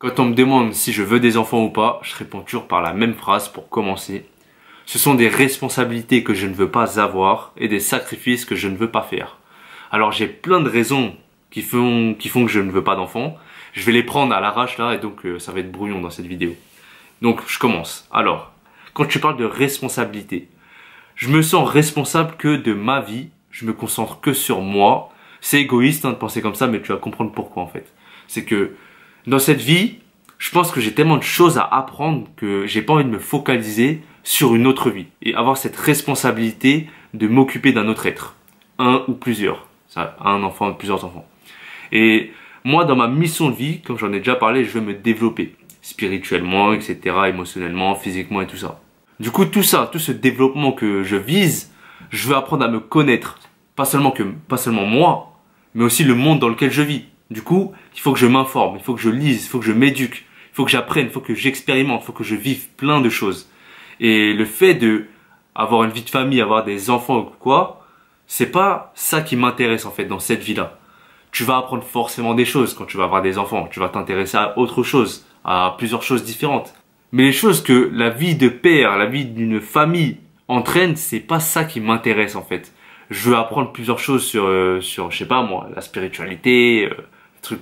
Quand on me demande si je veux des enfants ou pas, je réponds toujours par la même phrase pour commencer. Ce sont des responsabilités que je ne veux pas avoir et des sacrifices que je ne veux pas faire. Alors j'ai plein de raisons qui font que je ne veux pas d'enfants. Je vais les prendre à l'arrache là et donc ça va être brouillon dans cette vidéo. Donc je commence. Alors, quand tu parles de responsabilité, je me sens responsable que de ma vie. Je me concentre que sur moi. C'est égoïste de penser comme ça, mais tu vas comprendre pourquoi en fait. C'est que dans cette vie, je pense que j'ai tellement de choses à apprendre que j'ai pas envie de me focaliser sur une autre vie et avoir cette responsabilité de m'occuper d'un autre être, un ou plusieurs, ça, un enfant ou plusieurs enfants. Et moi, dans ma mission de vie, comme j'en ai déjà parlé, je veux me développer spirituellement, etc., émotionnellement, physiquement et tout ça. Du coup, tout ça, tout ce développement que je vise, je veux apprendre à me connaître, pas seulement moi, mais aussi le monde dans lequel je vis. Du coup, il faut que je m'informe, il faut que je lise, il faut que je m'éduque, il faut que j'apprenne, il faut que j'expérimente, il faut que je vive plein de choses. Et le fait de avoir une vie de famille, avoir des enfants ou quoi, c'est pas ça qui m'intéresse en fait dans cette vie-là. Tu vas apprendre forcément des choses quand tu vas avoir des enfants, tu vas t'intéresser à autre chose, à plusieurs choses différentes. Mais les choses que la vie de père, la vie d'une famille entraîne, c'est pas ça qui m'intéresse en fait. Je veux apprendre plusieurs choses sur je sais pas moi, la spiritualité,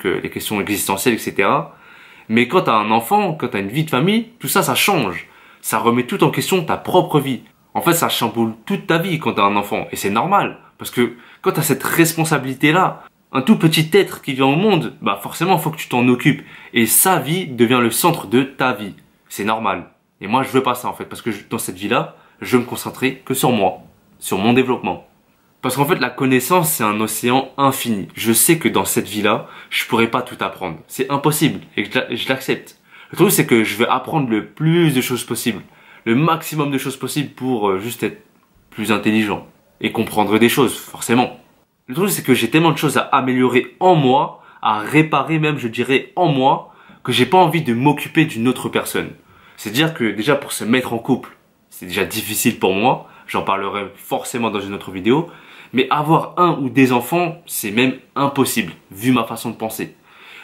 les questions existentielles, etc. Mais quand t'as un enfant, quand t'as une vie de famille, tout ça, ça change. Ça remet tout en question ta propre vie. En fait, ça chamboule toute ta vie quand t'as un enfant. Et c'est normal. Parce que quand t'as cette responsabilité-là, un tout petit être qui vient au monde, bah forcément, il faut que tu t'en occupes. Et sa vie devient le centre de ta vie. C'est normal. Et moi, je veux pas ça en fait. Parce que dans cette vie-là, je veux me concentrer que sur moi. Sur mon développement. Parce qu'en fait, la connaissance, c'est un océan infini. Je sais que dans cette vie-là, je pourrais pas tout apprendre. C'est impossible. Et je l'accepte. Le truc, c'est que je vais apprendre le plus de choses possible. Le maximum de choses possibles pour juste être plus intelligent. Et comprendre des choses, forcément. Le truc, c'est que j'ai tellement de choses à améliorer en moi, à réparer même, je dirais, en moi, que j'ai pas envie de m'occuper d'une autre personne. C'est-à-dire que déjà, pour se mettre en couple, c'est déjà difficile pour moi. J'en parlerai forcément dans une autre vidéo. Mais avoir un ou des enfants, c'est même impossible, vu ma façon de penser.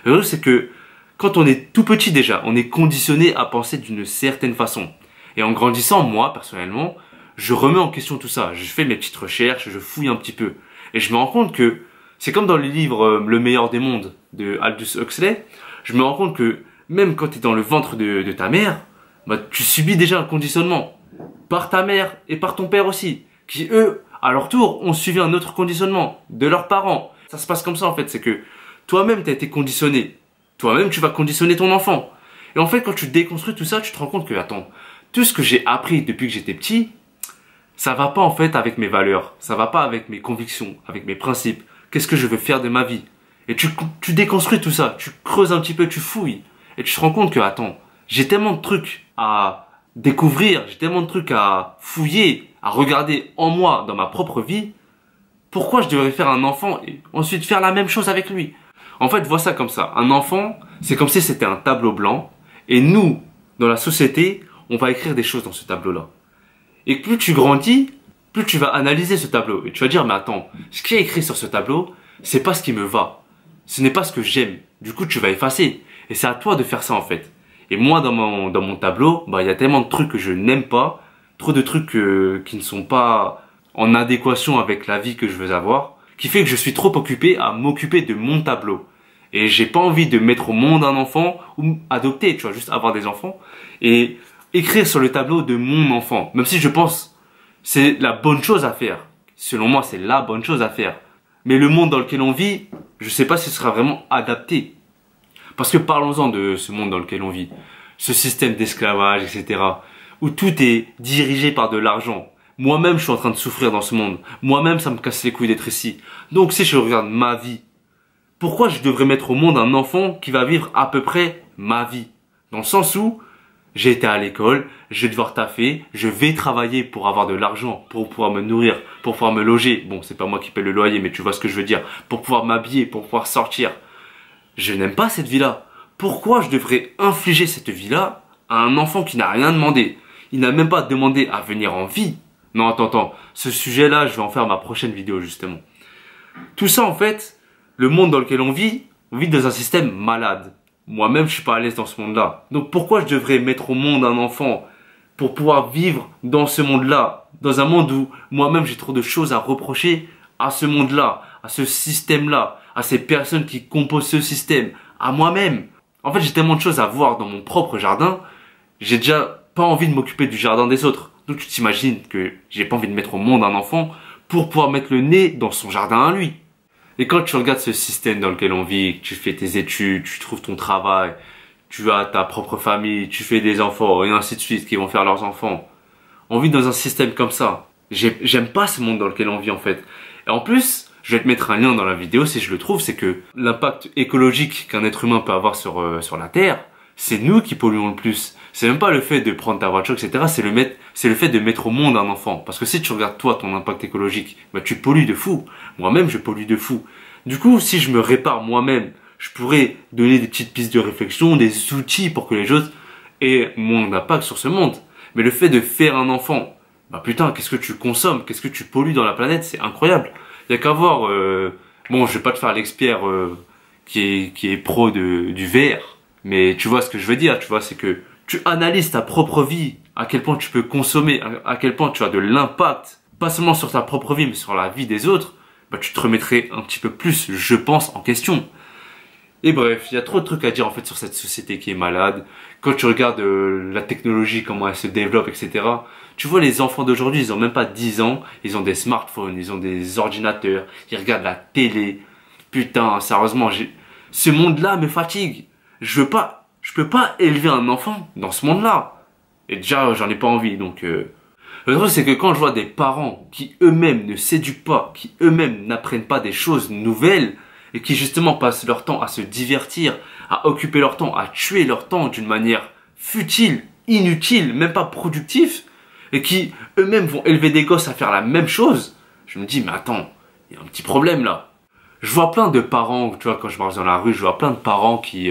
Le truc, c'est que quand on est tout petit déjà, on est conditionné à penser d'une certaine façon. Et en grandissant, moi, personnellement, je remets en question tout ça. Je fais mes petites recherches, je fouille un petit peu. Et je me rends compte que c'est comme dans le livre Le meilleur des mondes de Aldous Huxley. Je me rends compte que même quand tu es dans le ventre de ta mère, bah, tu subis déjà un conditionnement. Par ta mère et par ton père aussi. Qui, eux, à leur tour, ont suivi un autre conditionnement de leurs parents. Ça se passe comme ça en fait, c'est que toi-même tu as été conditionné. Toi-même tu vas conditionner ton enfant. Et en fait quand tu déconstruis tout ça, tu te rends compte que, attends, tout ce que j'ai appris depuis que j'étais petit, ça va pas en fait avec mes valeurs. Ça va pas avec mes convictions, avec mes principes. Qu'est-ce que je veux faire de ma vie? Et tu déconstruis tout ça, tu creuses un petit peu, tu fouilles. Et tu te rends compte que, attends, j'ai tellement de trucs à découvrir, j'ai tellement de trucs à fouiller, à regarder en moi, dans ma propre vie, pourquoi je devrais faire un enfant et ensuite faire la même chose avec lui? En fait, vois ça comme ça. Un enfant, c'est comme si c'était un tableau blanc et nous, dans la société, on va écrire des choses dans ce tableau-là. Et plus tu grandis, plus tu vas analyser ce tableau et tu vas dire, mais attends, ce qui est écrit sur ce tableau, c'est pas ce qui me va. Ce n'est pas ce que j'aime. Du coup, tu vas effacer. Et c'est à toi de faire ça en fait. Et moi, dans mon tableau, bah, il y a tellement de trucs que je n'aime pas, trop de trucs qui ne sont pas en adéquation avec la vie que je veux avoir, qui fait que je suis trop occupé à m'occuper de mon tableau. Et j'ai pas envie de mettre au monde un enfant ou adopter, tu vois, juste avoir des enfants et écrire sur le tableau de mon enfant. Même si je pense c'est la bonne chose à faire. Selon moi, c'est la bonne chose à faire. Mais le monde dans lequel on vit, je sais pas si ce sera vraiment adapté. Parce que parlons-en de ce monde dans lequel on vit. Ce système d'esclavage, etc. Où tout est dirigé par de l'argent. Moi-même, je suis en train de souffrir dans ce monde. Moi-même, ça me casse les couilles d'être ici. Donc, si je regarde ma vie, pourquoi je devrais mettre au monde un enfant qui va vivre à peu près ma vie? Dans le sens où j'ai été à l'école, je vais devoir taffer, je vais travailler pour avoir de l'argent, pour pouvoir me nourrir, pour pouvoir me loger. Bon, c'est pas moi qui paie le loyer, mais tu vois ce que je veux dire. Pour pouvoir m'habiller, pour pouvoir sortir. Je n'aime pas cette vie-là. Pourquoi je devrais infliger cette vie-là à un enfant qui n'a rien demandé? Il n'a même pas demandé à venir en vie. Non, attends. Ce sujet-là, je vais en faire ma prochaine vidéo, justement. Tout ça, en fait, le monde dans lequel on vit dans un système malade. moi-même je suis pas à l'aise dans ce monde-là. Donc pourquoi je devrais mettre au monde un enfant pour pouvoir vivre dans ce monde-là, dans un monde où moi-même j'ai trop de choses à reprocher à ce monde-là, à ce système-là, à ces personnes qui composent ce système, à moi-même. En fait, j'ai tellement de choses à voir dans mon propre jardin, j'ai déjà pas envie de m'occuper du jardin des autres. Donc tu t'imagines que j'ai pas envie de mettre au monde un enfant pour pouvoir mettre le nez dans son jardin à lui. Et quand tu regardes ce système dans lequel on vit, tu fais tes études, tu trouves ton travail, tu as ta propre famille, tu fais des enfants, et ainsi de suite, qui vont faire leurs enfants. On vit dans un système comme ça. J'aime pas ce monde dans lequel on vit en fait. Et en plus, je vais te mettre un lien dans la vidéo si je le trouve, c'est que l'impact écologique qu'un être humain peut avoir sur la Terre, c'est nous qui polluons le plus. C'est même pas le fait de prendre ta voiture, etc. C'est le fait de mettre au monde un enfant. Parce que si tu regardes toi, ton impact écologique, bah, tu pollues de fou. Moi-même, je pollue de fou. Du coup, si je me répare moi-même, je pourrais donner des petites pistes de réflexion, des outils pour que les autres aient moins d'impact sur ce monde. Mais le fait de faire un enfant, bah putain, qu'est-ce que tu consommes, qu'est-ce que tu pollues dans la planète, c'est incroyable. Il y a qu'à voir, bon, je vais pas te faire l'expert qui est pro du verre, mais tu vois ce que je veux dire, tu vois, c'est que tu analyses ta propre vie, à quel point tu peux consommer, à quel point tu as de l'impact, pas seulement sur ta propre vie, mais sur la vie des autres, bah tu te remettrais un petit peu plus, je pense, en question. Et bref, il y a trop de trucs à dire en fait sur cette société qui est malade. Quand tu regardes la technologie, comment elle se développe, etc. Tu vois les enfants d'aujourd'hui, ils ont même pas 10 ans, ils ont des smartphones, ils ont des ordinateurs, ils regardent la télé. Putain, sérieusement, ce monde-là me fatigue. Je peux pas élever un enfant dans ce monde-là. Et déjà, j'en ai pas envie, donc le truc, c'est que quand je vois des parents qui eux-mêmes ne s'éduquent pas, qui eux-mêmes n'apprennent pas des choses nouvelles, et qui justement passent leur temps à se divertir, à occuper leur temps, à tuer leur temps d'une manière futile, inutile, même pas productive, et qui eux-mêmes vont élever des gosses à faire la même chose, je me dis, mais attends, il y a un petit problème là. Je vois plein de parents, tu vois, quand je marche dans la rue, je vois plein de parents qui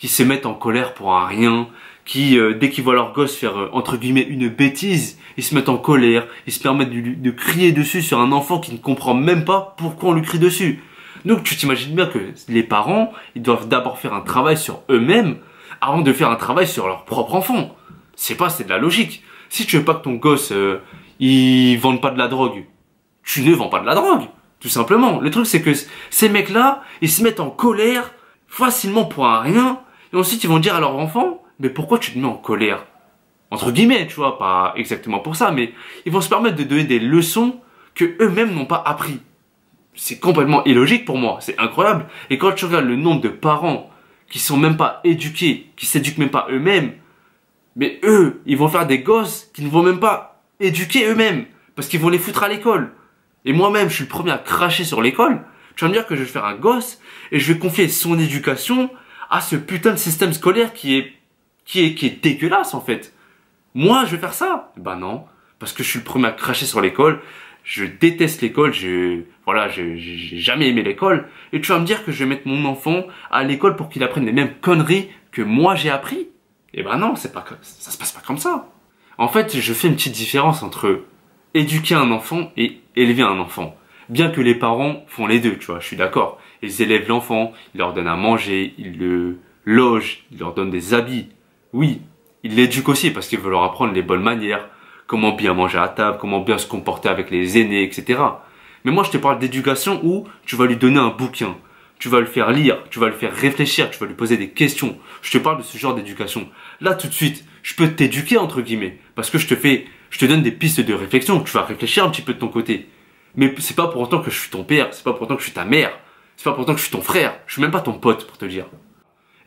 se mettent en colère pour un rien, qui, dès qu'ils voient leur gosse faire, entre guillemets, une bêtise, ils se mettent en colère, ils se permettent de crier dessus sur un enfant qui ne comprend même pas pourquoi on lui crie dessus. Donc tu t'imagines bien que les parents, ils doivent d'abord faire un travail sur eux-mêmes avant de faire un travail sur leur propre enfant. C'est de la logique. Si tu veux pas que ton gosse, il vende pas de la drogue, tu ne vends pas de la drogue. Tout simplement. Le truc c'est que ces mecs-là, ils se mettent en colère facilement pour un rien et ensuite ils vont dire à leur enfant, mais pourquoi tu te mets en colère? Entre guillemets, tu vois, pas exactement pour ça, mais ils vont se permettre de donner des leçons que eux-mêmes n'ont pas appris. C'est complètement illogique pour moi, c'est incroyable. Et quand tu regardes le nombre de parents qui sont même pas éduqués, qui s'éduquent même pas eux-mêmes, mais eux, ils vont faire des gosses qui ne vont même pas éduquer eux-mêmes, parce qu'ils vont les foutre à l'école. Et moi-même, je suis le premier à cracher sur l'école. Tu vas me dire que je vais faire un gosse et je vais confier son éducation à ce putain de système scolaire qui est dégueulasse en fait. Moi, je vais faire ça? Ben non, parce que je suis le premier à cracher sur l'école. Je déteste l'école, j'ai jamais aimé l'école. Et tu vas me dire que je vais mettre mon enfant à l'école pour qu'il apprenne les mêmes conneries que moi j'ai appris? Eh ben non, ça se passe pas comme ça. En fait, je fais une petite différence entre éduquer un enfant et élever un enfant. Bien que les parents font les deux, tu vois, je suis d'accord. Ils élèvent l'enfant, ils leur donnent à manger, ils le logent, ils leur donnent des habits. Oui, ils l'éduquent aussi parce qu'ils veulent leur apprendre les bonnes manières, comment bien manger à table, comment bien se comporter avec les aînés, etc. Mais moi, je te parle d'éducation où tu vas lui donner un bouquin, tu vas le faire lire, tu vas le faire réfléchir, tu vas lui poser des questions. Je te parle de ce genre d'éducation. Là, tout de suite, je peux t'éduquer, entre guillemets, parce que je te donne des pistes de réflexion, tu vas réfléchir un petit peu de ton côté. Mais c'est pas pour autant que je suis ton père, c'est pas pour autant que je suis ta mère, c'est pas pour autant que je suis ton frère, je suis même pas ton pote, pour te dire.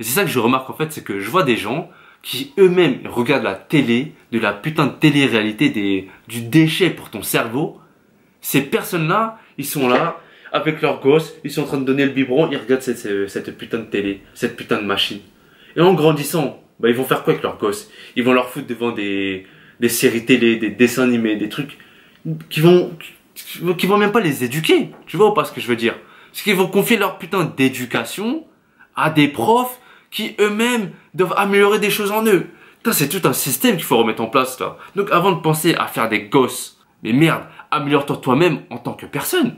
Et c'est ça que je remarque, en fait, c'est que je vois des gens qui eux-mêmes regardent la télé, de la putain de télé-réalité, du déchet pour ton cerveau. Ces personnes-là, ils sont là, avec leurs gosses, ils sont en train de donner le biberon, ils regardent cette putain de télé, cette putain de machine. Et en grandissant, bah, ils vont faire quoi avec leurs gosses? Ils vont leur foutre devant des séries télé, des dessins animés, des trucs qui vont même pas les éduquer. Tu vois ou pas ce que je veux dire? Parce qu'ils vont confier leur putain d'éducation à des profs qui eux-mêmes doivent améliorer des choses en eux. Putain, c'est tout un système qu'il faut remettre en place là. Donc avant de penser à faire des gosses, mais merde, améliore-toi toi-même en tant que personne.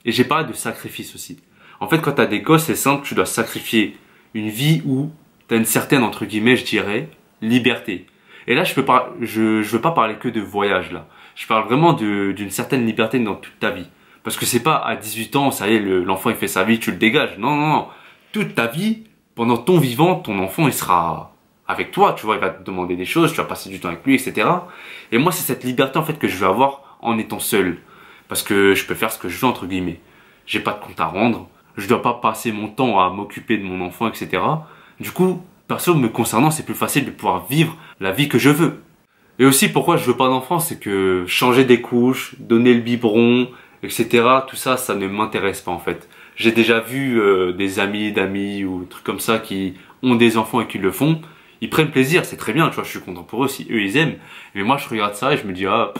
Et j'ai parlé de sacrifice aussi. En fait, quand t'as des gosses, c'est simple, tu dois sacrifier une vie où tu as une certaine, entre guillemets, je dirais, liberté. Et là, je veux pas parler que de voyage, là. Je parle vraiment d'une certaine liberté dans toute ta vie. Parce que c'est pas à 18 ans, ça y est, l'enfant il fait sa vie, tu le dégages. Non, non, non. Toute ta vie, pendant ton vivant, ton enfant il sera avec toi, tu vois, il va te demander des choses, tu vas passer du temps avec lui, etc. Et moi, c'est cette liberté en fait que je veux avoir en étant seul. Parce que je peux faire ce que je veux, entre guillemets. J'ai pas de compte à rendre, je dois pas passer mon temps à m'occuper de mon enfant, etc. Du coup, perso, me concernant, c'est plus facile de pouvoir vivre la vie que je veux. Et aussi, pourquoi je veux pas d'enfant, c'est que changer des couches, donner le biberon, etc. Tout ça, ça ne m'intéresse pas en fait. J'ai déjà vu des amis d'amis ou trucs comme ça qui ont des enfants et qui le font. Ils prennent plaisir, c'est très bien, tu vois, je suis content pour eux si eux ils aiment. Mais moi, je regarde ça et je me dis, ah,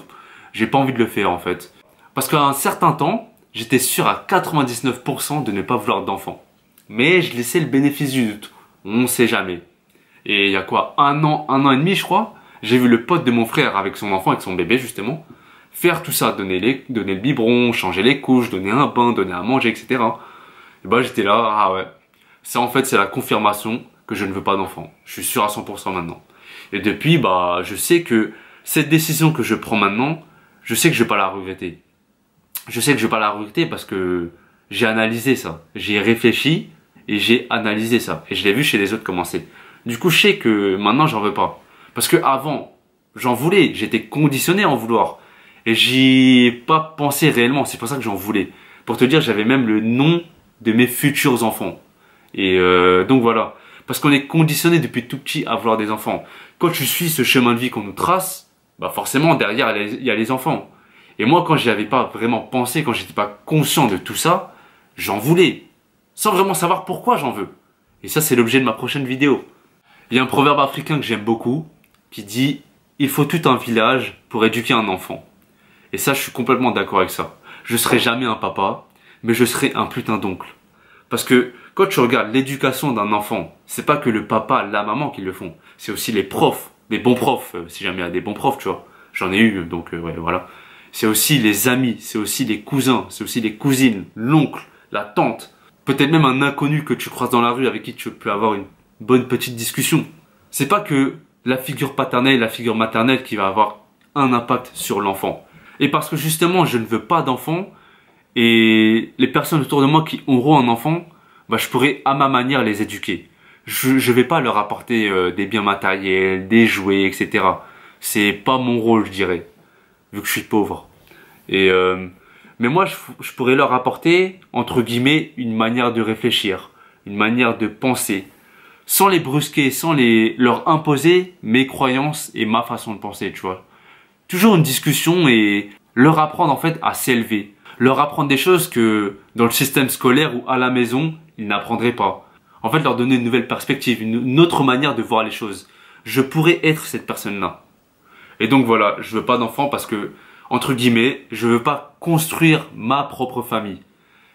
j'ai pas envie de le faire en fait. Parce qu'à un certain temps, j'étais sûr à 99% de ne pas vouloir d'enfant. Mais je laissais le bénéfice du doute. On sait jamais. Et il y a quoi, un an et demi, je crois, j'ai vu le pote de mon frère avec son enfant, avec son bébé justement, faire tout ça, donner le biberon, changer les couches, donner un bain, donner à manger, etc. Et bah j'étais là, ah ouais. Ça en fait c'est la confirmation que je ne veux pas d'enfant. Je suis sûr à 100% maintenant. Et depuis, bah je sais que cette décision que je prends maintenant, je sais que je vais pas la regretter. Je sais que je vais pas la regretter parce que j'ai analysé ça. J'ai réfléchi et j'ai analysé ça. Et je l'ai vu chez les autres commencer. Du coup, je sais que maintenant j'en veux pas. Parce que avant, j'en voulais. J'étais conditionné à en vouloir. Et j'y ai pas pensé réellement. C'est pour ça que j'en voulais. Pour te dire, j'avais même le nom de mes futurs enfants. Et donc voilà. Parce qu'on est conditionné depuis tout petit à vouloir des enfants. Quand tu suis ce chemin de vie qu'on nous trace, bah forcément derrière il y a les enfants. Et moi quand j'y avais pas vraiment pensé, quand j'étais pas conscient de tout ça, j'en voulais. Sans vraiment savoir pourquoi j'en veux. Et ça c'est l'objet de ma prochaine vidéo. Il y a un proverbe africain que j'aime beaucoup qui dit « Il faut tout un village pour éduquer un enfant ». Et ça je suis complètement d'accord avec ça. Je serai jamais un papa, mais je serai un putain d'oncle. Parce que quand tu regardes l'éducation d'un enfant, c'est pas que le papa, la maman qui le font. C'est aussi les profs, les bons profs, si jamais il y a des bons profs, tu vois. J'en ai eu, donc ouais, voilà. C'est aussi les amis, c'est aussi les cousins, c'est aussi les cousines, l'oncle, la tante. Peut-être même un inconnu que tu croises dans la rue avec qui tu peux avoir une bonne petite discussion. C'est pas que la figure paternelle, la figure maternelle qui va avoir un impact sur l'enfant. Et parce que justement, je ne veux pas d'enfant, et les personnes autour de moi qui auront un enfant, bah, je pourrais à ma manière les éduquer. Je vais pas leur apporter des biens matériels, des jouets, etc. C'est pas mon rôle, je dirais, vu que je suis pauvre. Et mais moi, je pourrais leur apporter, entre guillemets, une manière de réfléchir, une manière de penser, sans les brusquer, sans leur imposer mes croyances et ma façon de penser, tu vois. Toujours une discussion et leur apprendre en fait à s'élever. Leur apprendre des choses que dans le système scolaire ou à la maison, ils n'apprendraient pas. En fait, leur donner une nouvelle perspective, une autre manière de voir les choses. Je pourrais être cette personne-là. Et donc voilà, je veux pas d'enfant parce que, entre guillemets, je veux pas construire ma propre famille.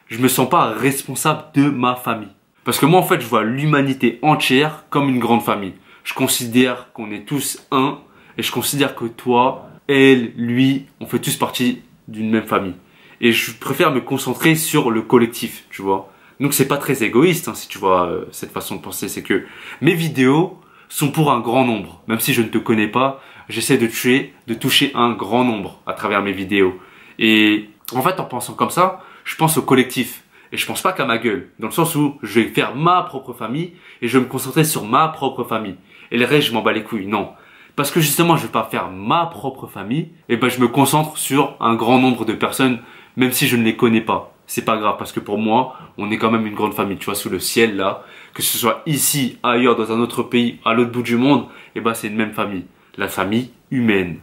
Je me sens pas responsable de ma famille. Parce que moi, en fait, je vois l'humanité entière comme une grande famille. Je considère qu'on est tous un, et je considère que toi, elle, lui, on fait tous partie d'une même famille. Et je préfère me concentrer sur le collectif, tu vois. Donc c'est pas très égoïste, hein, si tu vois cette façon de penser. C'est que mes vidéos sont pour un grand nombre. Même si je ne te connais pas, j'essaie de toucher un grand nombre à travers mes vidéos. Et en fait, en pensant comme ça, je pense au collectif. Et je pense pas qu'à ma gueule. Dans le sens où je vais faire ma propre famille et je vais me concentrer sur ma propre famille. Et le reste, je m'en bats les couilles. Non. Parce que justement, je vais pas faire ma propre famille. Et ben, je me concentre sur un grand nombre de personnes, même si je ne les connais pas. C'est pas grave parce que pour moi, on est quand même une grande famille, tu vois, sous le ciel là, que ce soit ici, ailleurs, dans un autre pays, à l'autre bout du monde, et ben c'est une même famille, la famille humaine.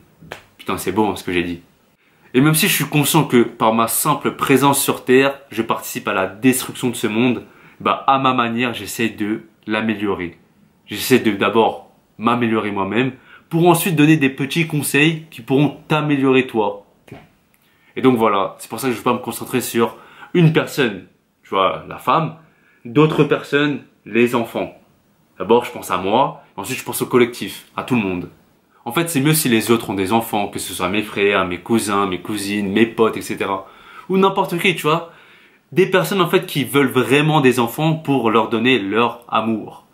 Putain, c'est beau hein, ce que j'ai dit. Et même si je suis conscient que par ma simple présence sur Terre, je participe à la destruction de ce monde, bah à ma manière, j'essaie de l'améliorer. J'essaie de d'abord m'améliorer moi-même, pour ensuite donner des petits conseils qui pourront t'améliorer toi. Et donc voilà, c'est pour ça que je ne veux pas me concentrer sur une personne, tu vois, la femme, d'autres personnes, les enfants. D'abord, je pense à moi, ensuite je pense au collectif, à tout le monde. En fait, c'est mieux si les autres ont des enfants, que ce soit mes frères, mes cousins, mes cousines, mes potes, etc. Ou n'importe qui, tu vois. Des personnes en fait qui veulent vraiment des enfants pour leur donner leur amour.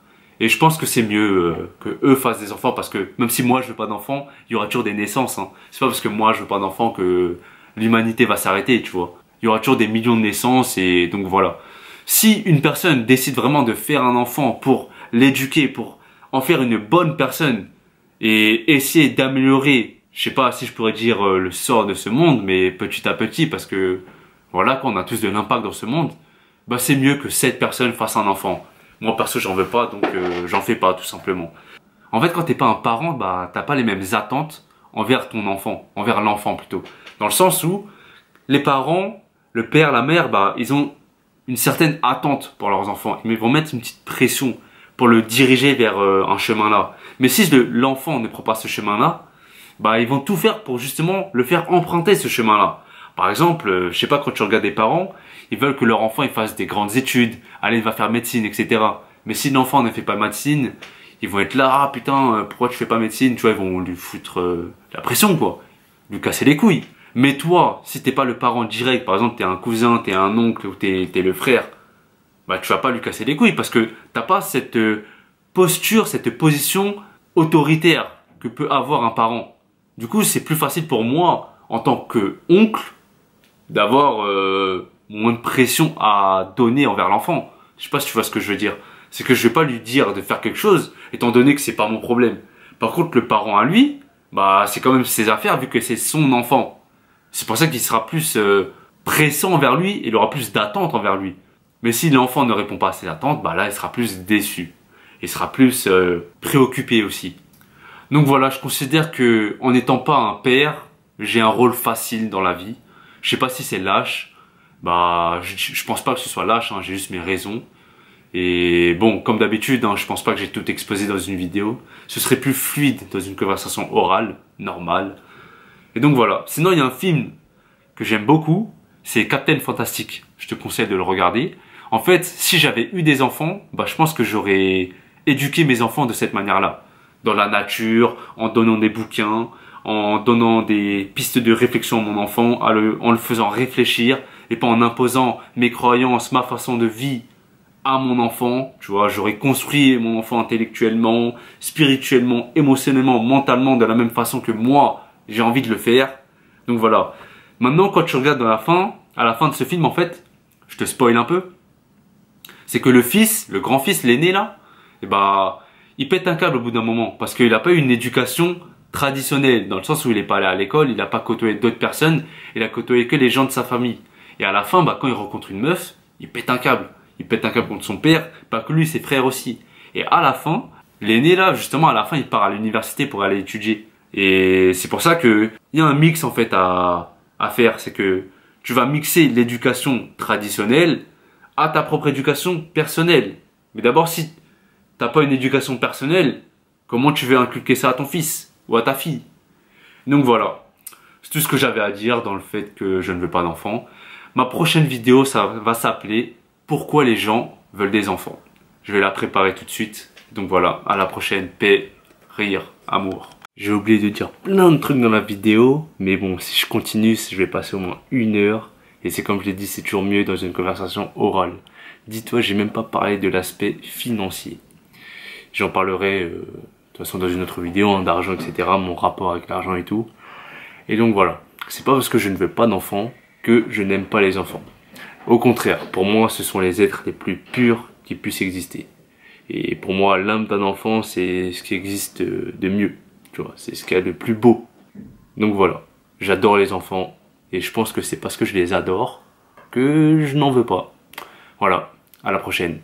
Et je pense que c'est mieux que eux fassent des enfants parce que même si moi je veux pas d'enfants, il y aura toujours des naissances. Hein. C'est pas parce que moi je veux pas d'enfants que l'humanité va s'arrêter, tu vois. Il y aura toujours des millions de naissances et donc voilà. Si une personne décide vraiment de faire un enfant pour l'éduquer, pour en faire une bonne personne et essayer d'améliorer, je sais pas si je pourrais dire le sort de ce monde, mais petit à petit parce que voilà, qu'on a tous de l'impact dans ce monde, bah c'est mieux que cette personne fasse un enfant. Moi perso j'en veux pas donc j'en fais pas tout simplement. En fait quand t'es pas un parent bah t'as pas les mêmes attentes envers ton enfant, envers l'enfant plutôt. Dans le sens où les parents, le père, la mère, bah ils ont une certaine attente pour leurs enfants. Ils vont mettre une petite pression pour le diriger vers un chemin là. Mais si l'enfant ne prend pas ce chemin là, bah ils vont tout faire pour justement le faire emprunter ce chemin là. Par exemple, je sais pas, quand tu regardes des parents, ils veulent que leur enfant il fasse des grandes études, allez, il va faire médecine, etc. Mais si l'enfant ne fait pas médecine, ils vont être là, ah putain, pourquoi tu fais pas médecine? Tu vois, ils vont lui foutre la pression, quoi. Lui casser les couilles. Mais toi, si t'es pas le parent direct, par exemple, t'es un cousin, t'es un oncle ou t'es le frère, bah tu vas pas lui casser les couilles parce que t'as pas cette posture, cette position autoritaire que peut avoir un parent. Du coup, c'est plus facile pour moi, en tant que oncle, d'avoir moins de pression à donner envers l'enfant. Je sais pas si tu vois ce que je veux dire. C'est que je vais pas lui dire de faire quelque chose, étant donné que c'est pas mon problème. Par contre, le parent à lui, bah c'est quand même ses affaires vu que c'est son enfant. C'est pour ça qu'il sera plus pressant envers lui, et il aura plus d'attentes envers lui. Mais si l'enfant ne répond pas à ses attentes, bah là il sera plus déçu. Il sera plus préoccupé aussi. Donc voilà, je considère que en n'étant pas un père, j'ai un rôle facile dans la vie. Je sais pas si c'est lâche. Bah, je pense pas que ce soit lâche, hein, j'ai juste mes raisons. Et bon, comme d'habitude, hein, je pense pas que j'ai tout exposé dans une vidéo. Ce serait plus fluide dans une conversation orale, normale. Et donc voilà. Sinon, il y a un film que j'aime beaucoup, c'est Captain Fantastic. Je te conseille de le regarder. En fait, si j'avais eu des enfants, bah, je pense que j'aurais éduqué mes enfants de cette manière-là. Dans la nature, en donnant des bouquins, en donnant des pistes de réflexion à mon enfant, en le faisant réfléchir et pas en imposant mes croyances, ma façon de vie à mon enfant. Tu vois, j'aurais construit mon enfant intellectuellement, spirituellement, émotionnellement, mentalement de la même façon que moi, j'ai envie de le faire. Donc voilà. Maintenant, quand tu regardes à la fin de ce film, en fait, je te spoil un peu, c'est que le fils, le grand-fils, l'aîné là, et bah, il pète un câble au bout d'un moment parce qu'il n'a pas eu une éducation traditionnelle, dans le sens où il n'est pas allé à l'école, il n'a pas côtoyé d'autres personnes, il a côtoyé que les gens de sa famille. Et à la fin, bah, quand il rencontre une meuf, il pète un câble. Il pète un câble contre son père, pas que lui, ses frères aussi. Et à la fin, l'aîné là, justement, à la fin, il part à l'université pour aller étudier. Et c'est pour ça que il y a un mix en fait à faire, c'est que tu vas mixer l'éducation traditionnelle à ta propre éducation personnelle. Mais d'abord, si t'as pas une éducation personnelle, comment tu veux inculquer ça à ton fils ou à ta fille? Donc voilà, c'est tout ce que j'avais à dire dans le fait que je ne veux pas d'enfants. Ma prochaine vidéo, ça va s'appeler « Pourquoi les gens veulent des enfants ?» Je vais la préparer tout de suite. Donc voilà, à la prochaine. Paix, rire, amour. J'ai oublié de dire plein de trucs dans la vidéo, mais bon, si je continue, je vais passer au moins 1 heure. Et c'est comme je l'ai dit, c'est toujours mieux dans une conversation orale. Dis-toi, j'ai même pas parlé de l'aspect financier. J'en parlerai de toute façon dans une autre vidéo, hein, d'argent, etc. Mon rapport avec l'argent et tout. Et donc voilà, c'est pas parce que je ne veux pas d'enfants que je n'aime pas les enfants. Au contraire, pour moi, ce sont les êtres les plus purs qui puissent exister. Et pour moi, l'âme d'un enfant, c'est ce qui existe de mieux. Tu vois, c'est ce qu'il y a de plus beau. Donc voilà, j'adore les enfants. Et je pense que c'est parce que je les adore que je n'en veux pas. Voilà, à la prochaine.